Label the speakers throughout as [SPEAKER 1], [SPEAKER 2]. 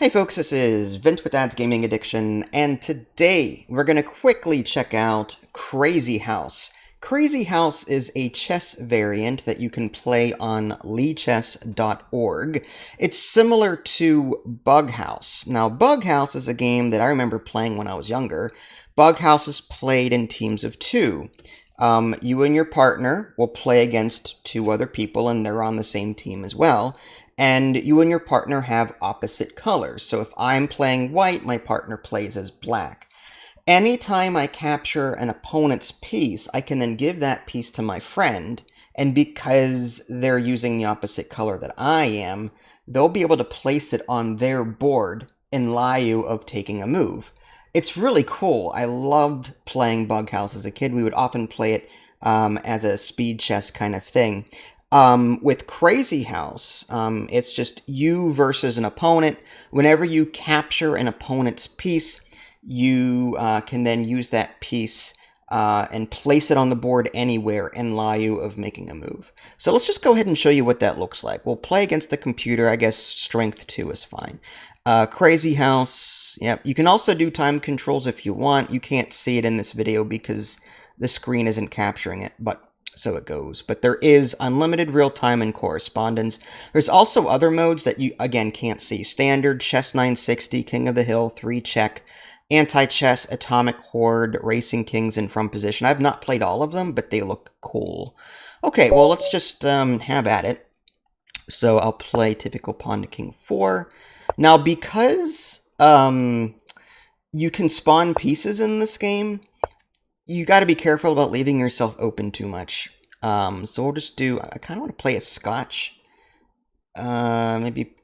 [SPEAKER 1] Hey folks, this is Vince with Dad's Gaming Addiction, and today we're going to quickly check out Crazyhouse. Crazyhouse is a chess variant that you can play on lichess.org. It's similar to Bughouse. Now, Bughouse is a game that I remember playing when I was younger. Bughouse is played in teams of two. You and your partner will play against two other people, and they're on the same team as well. And you and your partner have opposite colors. So if I'm playing white, my partner plays as black. Anytime I capture an opponent's piece, I can then give that piece to my friend. And because they're using the opposite color that I am, they'll be able to place it on their board in lieu of taking a move. It's really cool. I loved playing Bughouse as a kid. We would often play it as a speed chess kind of thing. With Crazyhouse, it's just you versus an opponent. Whenever you capture an opponent's piece, you can then use that piece and place it on the board anywhere in lieu of making a move. So let's just go ahead and show you what that looks like. We'll play against the computer. I guess strength 2 is fine. Crazyhouse, yep. You can also do time controls if you want. You can't see it in this video because the screen isn't capturing it, but so it goes. But there is unlimited real-time and correspondence. There's also other modes that you, again, can't see. Standard, Chess 960, King of the Hill, 3 Check, Anti-Chess, Atomic Horde, Racing Kings, and From Position. I've not played all of them, but they look cool. Okay, well, let's just have at it. So I'll play typical Pawn to King 4. Now, because you can spawn pieces in this game, you got to be careful about leaving yourself open too much. So we'll just do, I kind of want to play a Scotch. Maybe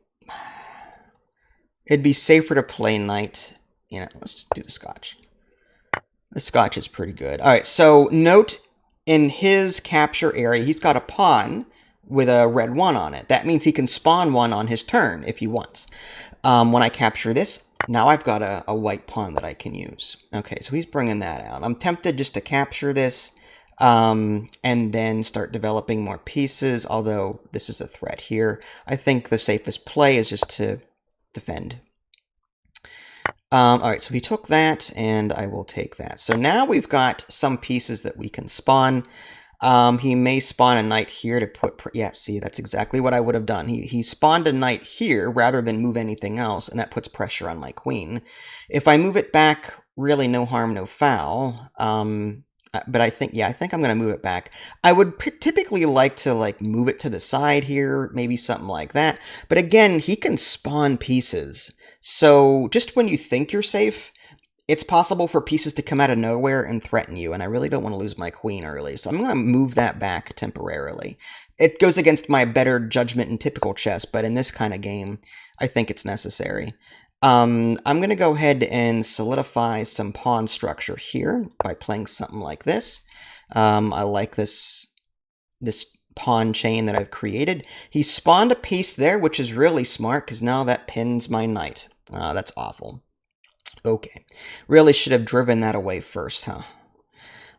[SPEAKER 1] it'd be safer to play Knight. You know, let's just do the Scotch. The Scotch is pretty good. All right, so note in his capture area, he's got a pawn with a red 1 on it. That means he can spawn one on his turn if he wants. When I capture this, now I've got a white pawn that I can use. Okay, so he's bringing that out. I'm tempted just to capture this and then start developing more pieces, although this is a threat here. I think the safest play is just to defend. All right, so he took that, and I will take that. So now we've got some pieces that we can spawn. He may spawn a knight here to put... Yeah, see, that's exactly what I would have done. He spawned a knight here rather than move anything else, and that puts pressure on my queen. If I move it back, really no harm, no foul. But I think I'm going to move it back. I would typically like to move it to the side here, maybe something like that. But again, he can spawn pieces. So just when you think you're safe, it's possible for pieces to come out of nowhere and threaten you, and I really don't want to lose my queen early, so I'm going to move that back temporarily. It goes against my better judgment in typical chess, but in this kind of game, I think it's necessary. I'm going to go ahead and solidify some pawn structure here by playing something like this. I like this pawn chain that I've created. He spawned a piece there, which is really smart, because now that pins my knight. That's awful. Okay, really should have driven that away first, huh?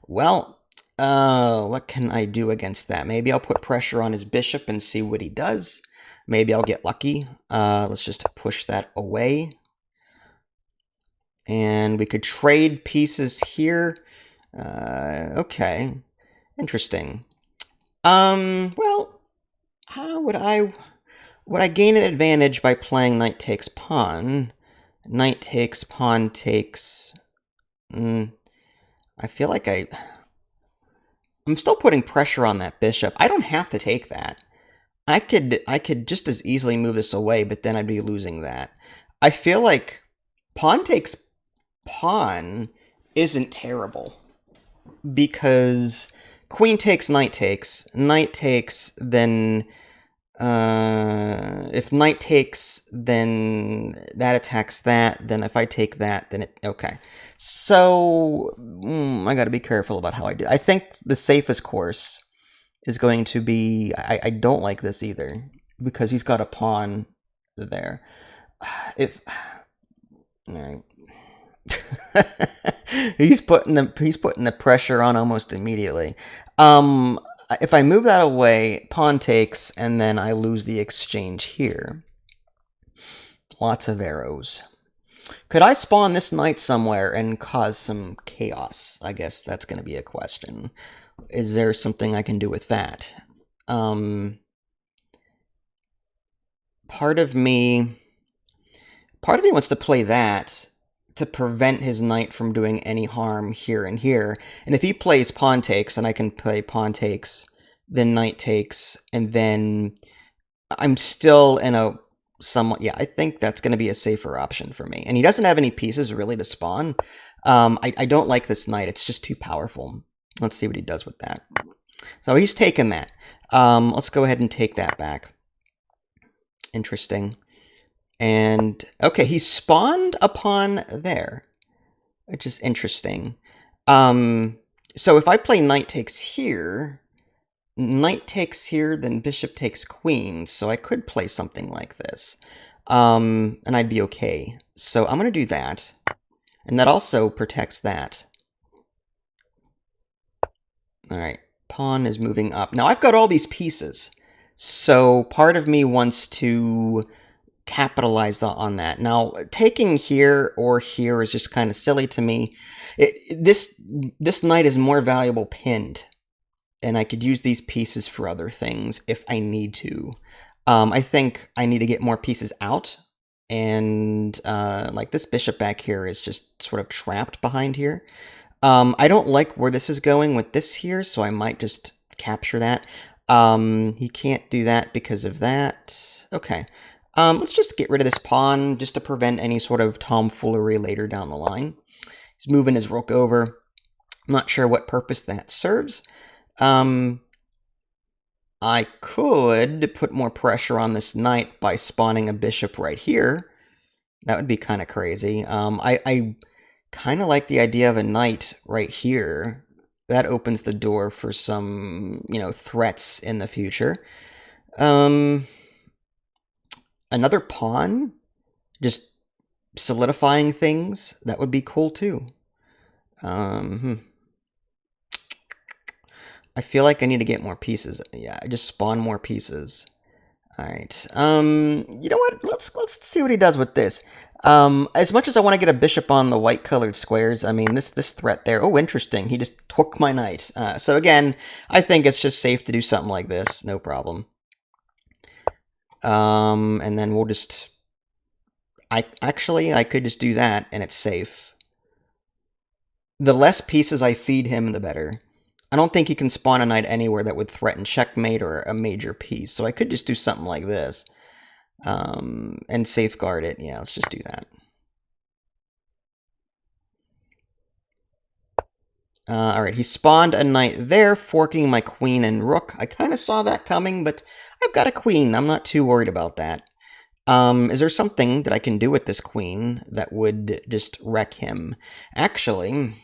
[SPEAKER 1] Well, what can I do against that? Maybe I'll put pressure on his bishop and see what he does. Maybe I'll get lucky. Let's just push that away. And we could trade pieces here. Okay, interesting. Well, how would I gain an advantage by playing knight takes pawn? Knight takes, pawn takes. I feel like I'm still putting pressure on that bishop. I don't have to take that. I could just as easily move this away, but then I'd be losing that. I feel like pawn takes pawn isn't terrible, because queen takes, knight takes, then if knight takes, then that attacks that. Then if I take that, then it... Okay. So, I gotta be careful about how I do. I think the safest course is going to be... I don't like this either, because he's got a pawn there. If... Alright. he's putting the pressure on almost immediately. If I move that away, pawn takes, and then I lose the exchange here. Lots of arrows. Could I spawn this knight somewhere and cause some chaos? I guess that's going to be a question. Is there something I can do with that? Part of me wants to play that to prevent his knight from doing any harm here and here. And if he plays pawn takes, then I can play pawn takes, then knight takes, and then I'm still in a somewhat... Yeah, I think that's going to be a safer option for me. And he doesn't have any pieces really to spawn. I don't like this knight. It's just too powerful. Let's see what he does with that. So he's taken that. Let's go ahead and take that back. Interesting. And, okay, he spawned a pawn there, which is interesting. So if I play knight takes here, then bishop takes queen, so I could play something like this. And I'd be okay. So I'm going to do that, and that also protects that. Alright, pawn is moving up. Now I've got all these pieces, so part of me wants to capitalize on that. Now, taking here or here is just kind of silly to me. This knight is more valuable pinned, and I could use these pieces for other things if I need to. I think I need to get more pieces out, and like this bishop back here is just sort of trapped behind here. I don't like where this is going with this here, so I might just capture that. He can't do that because of that. Okay. Let's just get rid of this pawn just to prevent any sort of tomfoolery later down the line. He's moving his rook over. I'm not sure what purpose that serves. I could put more pressure on this knight by spawning a bishop right here. That would be kind of crazy. I kind of like the idea of a knight right here. That opens the door for some, threats in the future. Another pawn, just solidifying things, that would be cool too. I feel like I need to get more pieces. Yeah, I just spawn more pieces. All right. You know what? Let's see what he does with this. As much as I want to get a bishop on the white-colored squares, I mean, this threat there. Oh, interesting. He just took my knight. So again, I think it's just safe to do something like this. No problem. And then we'll just... I could just do that, and it's safe. The less pieces I feed him, the better. I don't think he can spawn a knight anywhere that would threaten checkmate or a major piece, so I could just do something like this. And safeguard it. Yeah, let's just do that. Alright, he spawned a knight there, forking my queen and rook. I kind of saw that coming, but I've got a queen. I'm not too worried about that. Is there something that I can do with this queen that would just wreck him? Actually,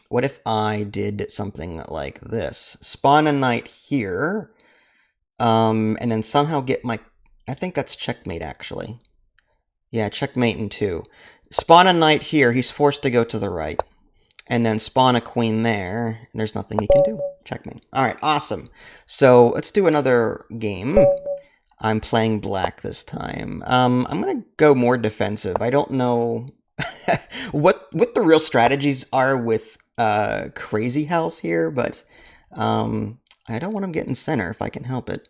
[SPEAKER 1] what if I did something like this? Spawn a knight here, and then somehow get my... I think that's checkmate, actually. Yeah, checkmate in 2. Spawn a knight here. He's forced to go to the right. And then spawn a queen there. And there's nothing he can do. Checkmate. Alright, awesome. So, let's do another game. I'm playing black this time. I'm going to go more defensive. I don't know what the real strategies are with Crazyhouse here, but I don't want him getting center if I can help it.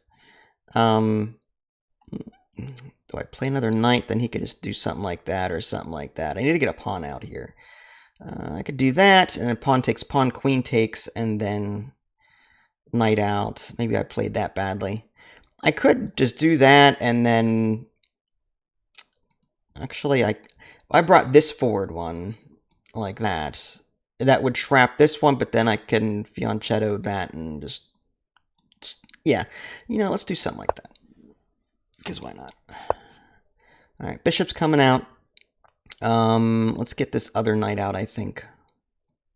[SPEAKER 1] Do I play another knight? Then he could just do something like that or something like that. I need to get a pawn out here. I could do that, and then pawn takes, pawn, queen takes, and then knight out. Maybe I played that badly. I could just do that, and then... Actually, I brought this forward one, like that. That would trap this one, but then I can fianchetto that and just... Yeah, let's do something like that. Because why not? Alright, bishop's coming out. Let's get this other knight out, I think.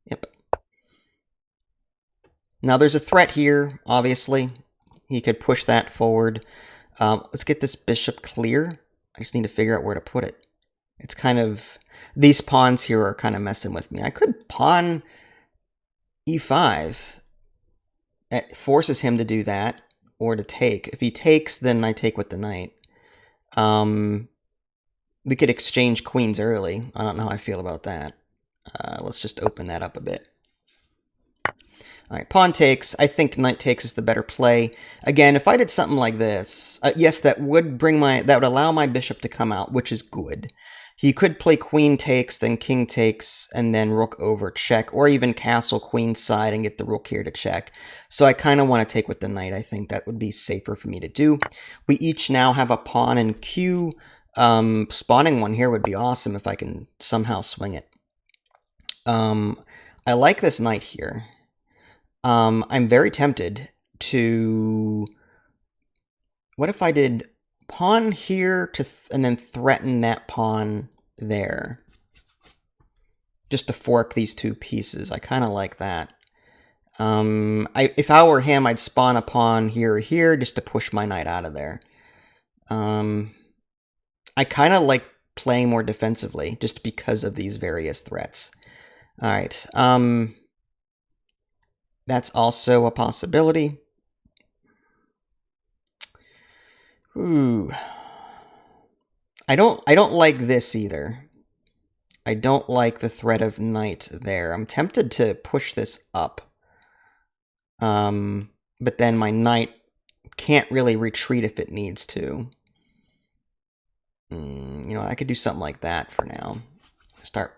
[SPEAKER 1] Yep. Now there's a threat here, obviously. He could push that forward. Let's get this bishop clear. I just need to figure out where to put it. It's kind of... These pawns here are kind of messing with me. I could pawn e5. It forces him to do that, or to take. If he takes, then I take with the knight. We could exchange queens early. I don't know how I feel about that. Let's just open that up a bit. All right, pawn takes. I think knight takes is the better play. Again, if I did something like this, yes, that would allow my bishop to come out, which is good. He could play queen takes, then king takes, and then rook over check, or even castle queen side and get the rook here to check. So I kind of want to take with the knight. I think that would be safer for me to do. We each now have a pawn in queue. Spawning one here would be awesome if I can somehow swing it. I like this knight here. I'm very tempted to... What if I did pawn here and then threaten that pawn there? Just to fork these two pieces. I kind of like that. If I were him, I'd spawn a pawn here or here just to push my knight out of there. I kind of like playing more defensively just because of these various threats. All right. That's also a possibility. Ooh. I don't like this either. I don't like the threat of knight there. I'm tempted to push this up. But then my knight can't really retreat if it needs to. You know, I could do something like that for now. Start.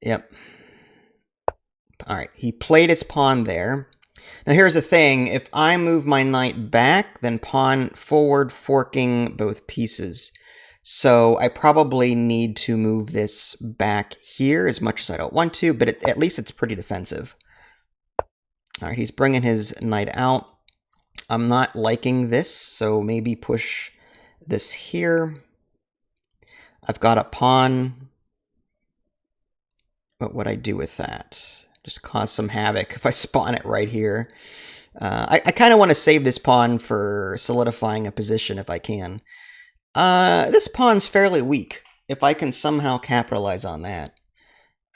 [SPEAKER 1] Yep. All right, he played his pawn there. Now here's the thing, if I move my knight back, then pawn forward, forking both pieces. So I probably need to move this back here as much as I don't want to, but at least it's pretty defensive. All right, he's bringing his knight out. I'm not liking this, so maybe push this here. I've got a pawn. What would I do with that? Just cause some havoc if I spawn it right here. I kind of want to save this pawn for solidifying a position if I can. This pawn's fairly weak. If I can somehow capitalize on that.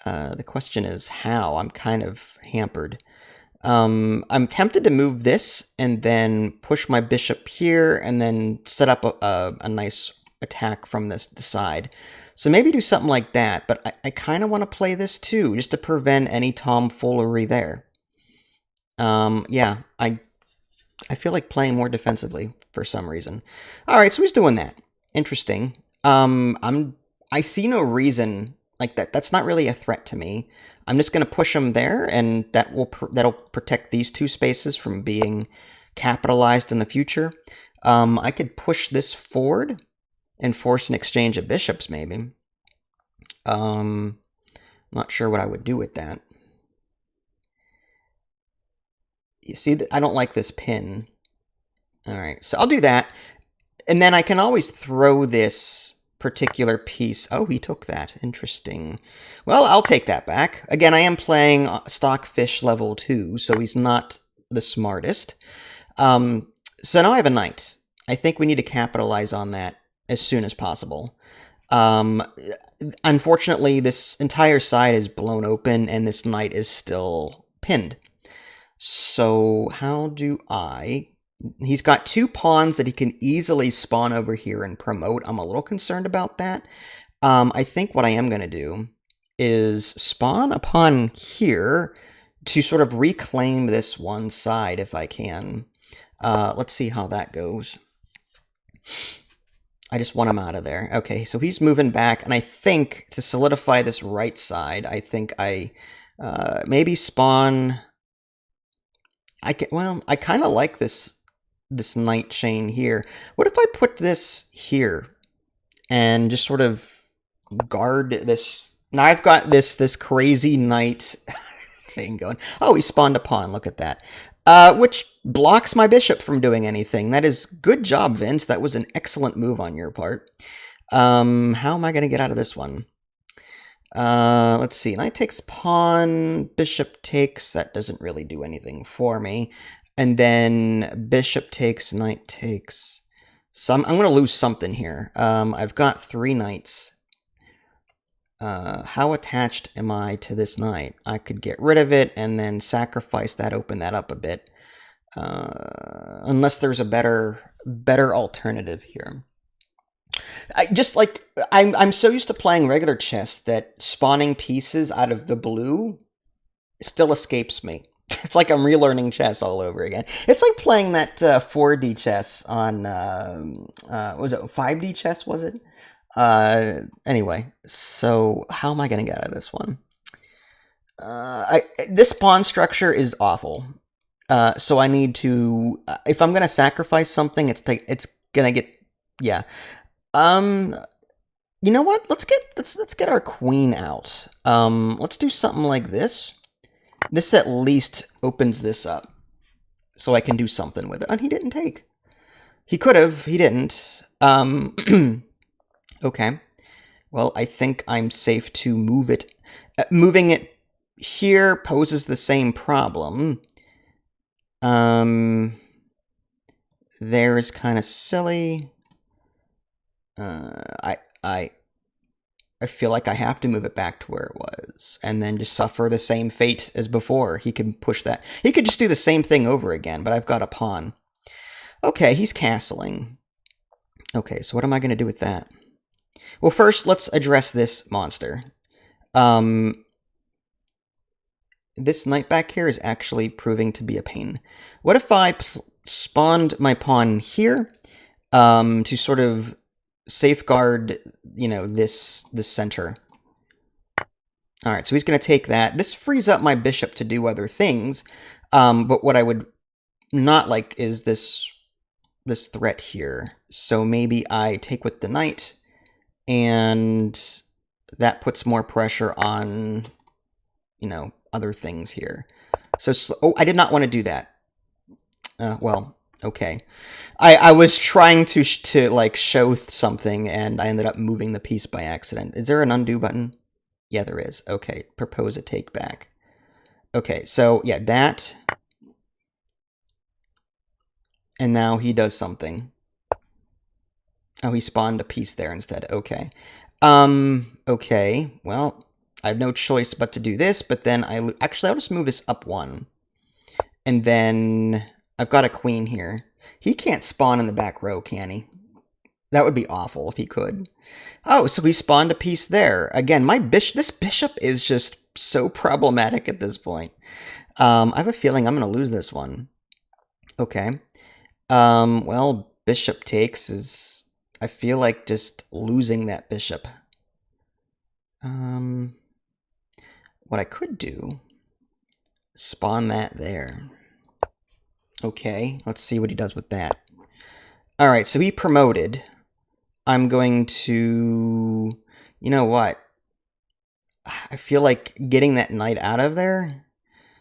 [SPEAKER 1] The question is how. I'm kind of hampered. I'm tempted to move this and then push my bishop here and then set up a nice attack from the side. So maybe do something like that, but I kind of want to play this too, just to prevent any tomfoolery there. Yeah, I feel like playing more defensively for some reason. All right, so he's doing that. Interesting. I see no reason like that. That's not really a threat to me. I'm just going to push him there, and that'll protect these two spaces from being capitalized in the future. I could push this forward and force an exchange of bishops, maybe. Not sure what I would do with that. You see, I don't like this pin. All right, so I'll do that. And then I can always throw this particular piece. Oh, he took that. Interesting. Well, I'll take that back. Again, I am playing Stockfish level 2, so he's not the smartest. So now I have a knight. I think we need to capitalize on that as soon as possible. Unfortunately, this entire side is blown open, and this knight is still pinned. So how do I... He's got two pawns that he can easily spawn over here and promote. I'm a little concerned about that. I think what I am going to do is spawn a pawn here to sort of reclaim this one side if I can. Let's see how that goes. I just want him out of there. Okay, so he's moving back, and I think to solidify this right side, I think I maybe spawn... I kind of like this knight chain here. What if I put this here and just sort of guard this? Now I've got this crazy knight thing going. Oh, he spawned a pawn. Look at that. Which blocks my bishop from doing anything. That is good job, Vince. That was an excellent move on your part. How am I going to get out of this one? Let's see. Knight takes pawn, bishop takes. That doesn't really do anything for me. And then bishop takes, knight takes. So I'm going to lose something here. I've got 3 knights. How attached am I to this knight? I could get rid of it and then sacrifice that, open that up a bit. Unless there's a better alternative here. I'm so used to playing regular chess that spawning pieces out of the blue still escapes me. It's like I'm relearning chess all over again. It's like playing that 4D chess on was it 5D chess? Was it? Anyway, so how am I gonna get out of this one? This pawn structure is awful. So I need to. If I'm gonna sacrifice something, it's gonna get. Yeah. Um. You know what? Let's get our queen out. Let's do something like this. This at least opens this up, so I can do something with it. And he didn't take. He could have. He didn't. Okay. Well, I think I'm safe to move it. Moving it here poses the same problem. There is kind of silly. I feel like I have to move it back to where it was, and then just suffer the same fate as before. He can push that. He could just do the same thing over again, but I've got a pawn. Okay, he's castling. Okay, so what am I going to do with that? Well, first, let's address this monster. This knight back here is actually proving to be a pain. What if I spawned my pawn here to sort of safeguard, you know, this center? All right, so he's going to take that. This frees up my bishop to do other things, but what I would not like is this threat here. So maybe I take with the knight, and that puts more pressure on, you know, other things here. So, oh, I did not want to do that. Well, okay. I was trying to like show something, and I ended up moving the piece by accident. Is there an undo button? Yeah, there is. Okay, propose a take back. Okay, so yeah, that. And now he does something. Oh, he spawned a piece there instead. Okay. Okay, well, I have no choice but to do this, but then actually, I'll just move this up one. And then I've got a queen here. He can't spawn in the back row, can he? That would be awful if he could. Oh, so he spawned a piece there. Again, this bishop is just so problematic at this point. I have a feeling I'm going to lose this one. Okay. Well, bishop takes is... I feel like just losing that bishop. What I could do, spawn that there. Okay, let's see what he does with that. All right, so he promoted. I'm going to, you know what? I feel like getting that knight out of there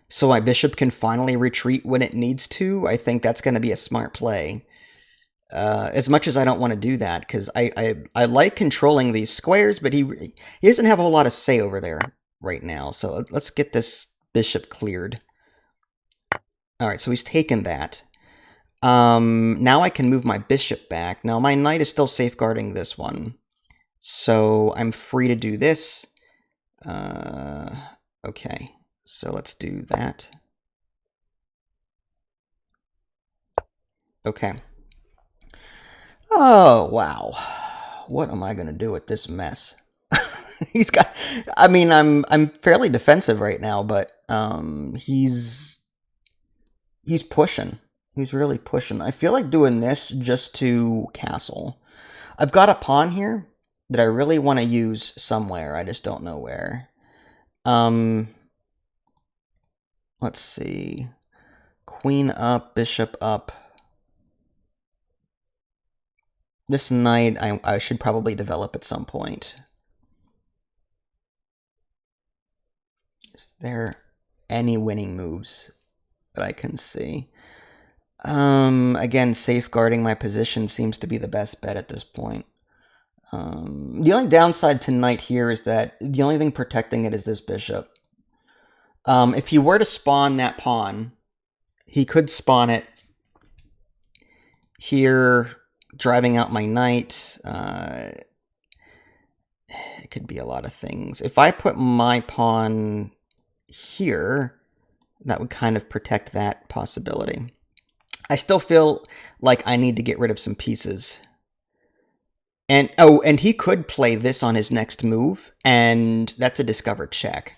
[SPEAKER 1] so my bishop can finally retreat when it needs to. I think that's going to be a smart play. As much as I don't want to do that, because I like controlling these squares, but he doesn't have a whole lot of say over there right now. So let's get this bishop cleared. All right, so he's taken that. Now I can move my bishop back. Now my knight is still safeguarding this one, so I'm free to do this. Okay, so let's do that. Okay. Oh, wow. What am I going to do with this mess? He's got... I mean, I'm fairly defensive right now, but he's pushing. He's really pushing. I feel like doing this just to castle. I've got a pawn here that I really want to use somewhere. I just don't know where. Let's see. Queen up, bishop up. This knight I should probably develop at some point. Is there any winning moves that I can see? Again, safeguarding my position seems to be the best bet at this point. The only downside to knight here is that the only thing protecting it is this bishop. If he were to spawn that pawn, he could spawn it here, driving out my knight. It could be a lot of things. If I put my pawn here, that would kind of protect that possibility. I still feel like I need to get rid of some pieces. And oh, and he could play this on his next move, and that's a discovered check.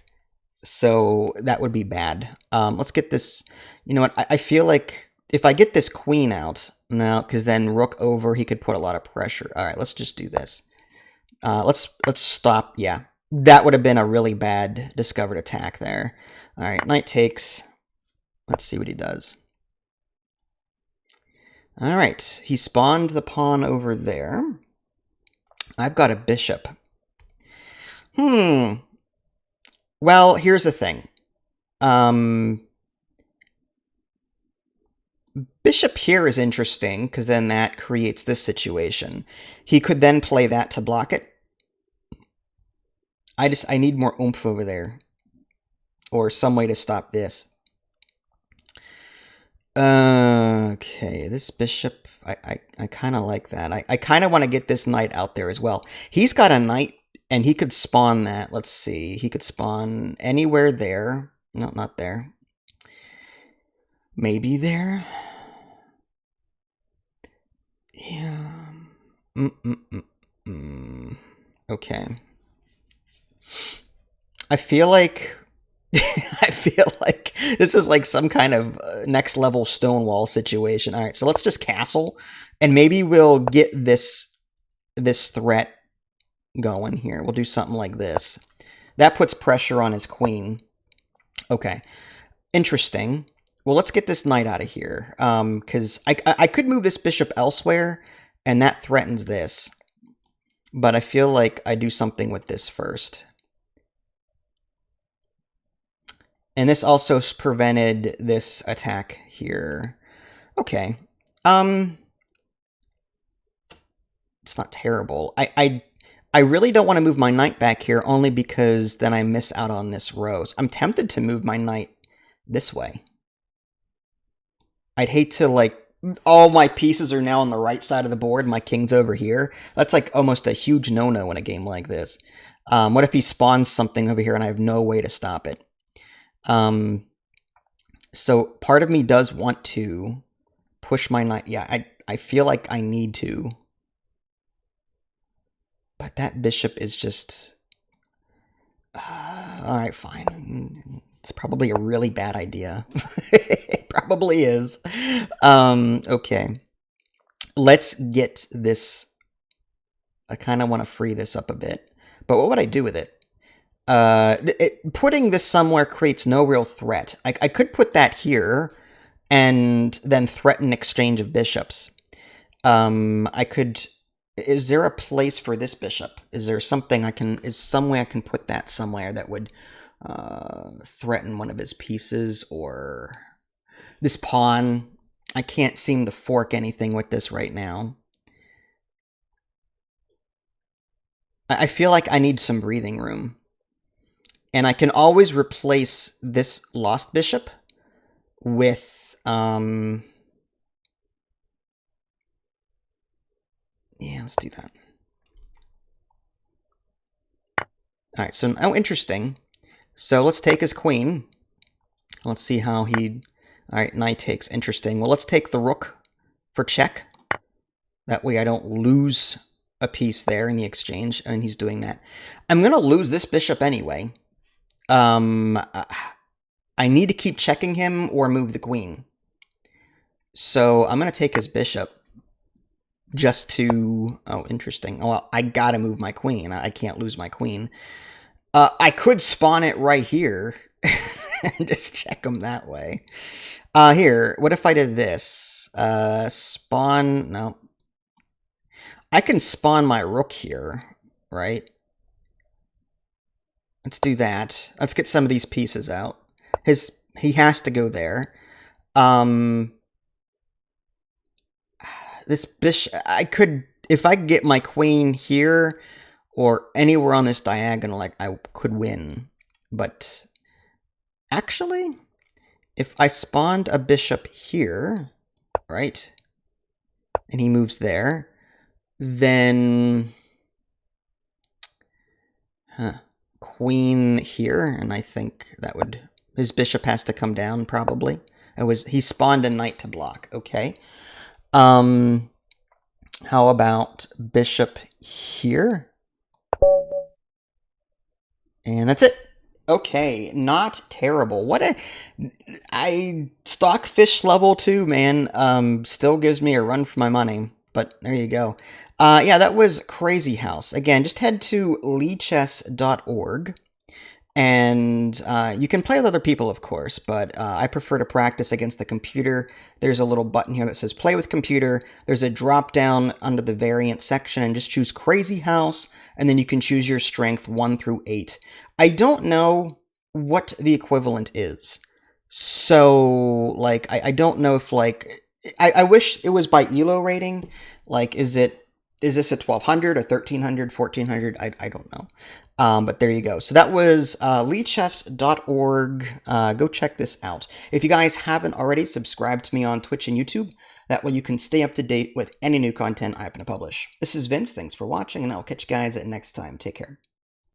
[SPEAKER 1] So that would be bad. Let's get this. You know what? I feel like if I get this queen out now, because then rook over, he could put a lot of pressure. All right, let's just do this. Let's stop. Yeah, that would have been a really bad discovered attack there. All right, knight takes. Let's see what he does. All right, he spawned the pawn over there. I've got a bishop. Well, here's the thing. Bishop here is interesting, because then that creates this situation. He could then play that to block it. I need more oomph over there. Or some way to stop this. Okay, this bishop, I kind of like that. I kind of want to get this knight out there as well. He's got a knight, and he could spawn that. Let's see. He could spawn anywhere there. No, not there. Maybe there. Yeah. Okay. I feel like I feel like this is like some kind of next level Stonewall situation. All right, so let's just castle, and maybe we'll get this threat going here. We'll do something like this. That puts pressure on his queen. Okay, interesting. Well, let's get this knight out of here, because I could move this bishop elsewhere, and that threatens this. But I feel like I do something with this first. And this also prevented this attack here. Okay. It's not terrible. I really don't want to move my knight back here, only because then I miss out on this row. So I'm tempted to move my knight this way. I'd hate to, like, all my pieces are now on the right side of the board, my king's over here. That's like almost a huge no-no in a game like this. What if he spawns something over here and I have no way to stop it? So part of me does want to push my knight. Yeah, I feel like I need to. But that bishop is just... Alright, fine. It's probably a really bad idea. It probably is. Okay. Let's get this... I kind of want to free this up a bit. But what would I do with it? Putting this somewhere creates no real threat. I could put that here and then threaten exchange of bishops. I could... Is there a place for this bishop? Is there something is some way I can put that somewhere that would threaten one of his pieces, or this pawn? I can't seem to fork anything with this right now. I feel like I need some breathing room. And I can always replace this lost bishop with, yeah, let's do that. Alright, so, oh, interesting. So let's take his queen. Let's see how he... Alright, knight takes. Interesting. Well, let's take the rook for check. That way I don't lose a piece there in the exchange, and he's doing that. I'm going to lose this bishop anyway. I need to keep checking him or move the queen. So I'm going to take his bishop just to... Oh, interesting. Well, I got to move my queen. I can't lose my queen. I could spawn it right here and just check him that way. Here, what if I did this? Spawn... No. I can spawn my rook here, right? Let's do that. Let's get some of these pieces out. He has to go there. This bishop... I could... If I get my queen here or anywhere on this diagonal, like, I could win. But actually, if I spawned a bishop here, right, and he moves there, then queen here, and I think that would... His bishop has to come down, probably. He spawned a knight to block. Okay. How about bishop here? And that's it. Okay, not terrible. What a Stockfish level 2, man. Still gives me a run for my money. But there you go. Yeah, that was Crazyhouse. Again, just head to leechess.org. And you can play with other people, of course, but I prefer to practice against the computer. There's a little button here that says Play with Computer. There's a drop down under the variant section, and just choose Crazyhouse, and then you can choose your strength 1 through 8. I don't know what the equivalent is. So, like, I don't know if, like, I wish it was by ELO rating. Like, is this a 1200, a 1300, 1400? I don't know. But there you go. So that was leechess.org. Go check this out. If you guys haven't already, subscribe to me on Twitch and YouTube. That way you can stay up to date with any new content I happen to publish. This is Vince. Thanks for watching, and I'll catch you guys at next time. Take care.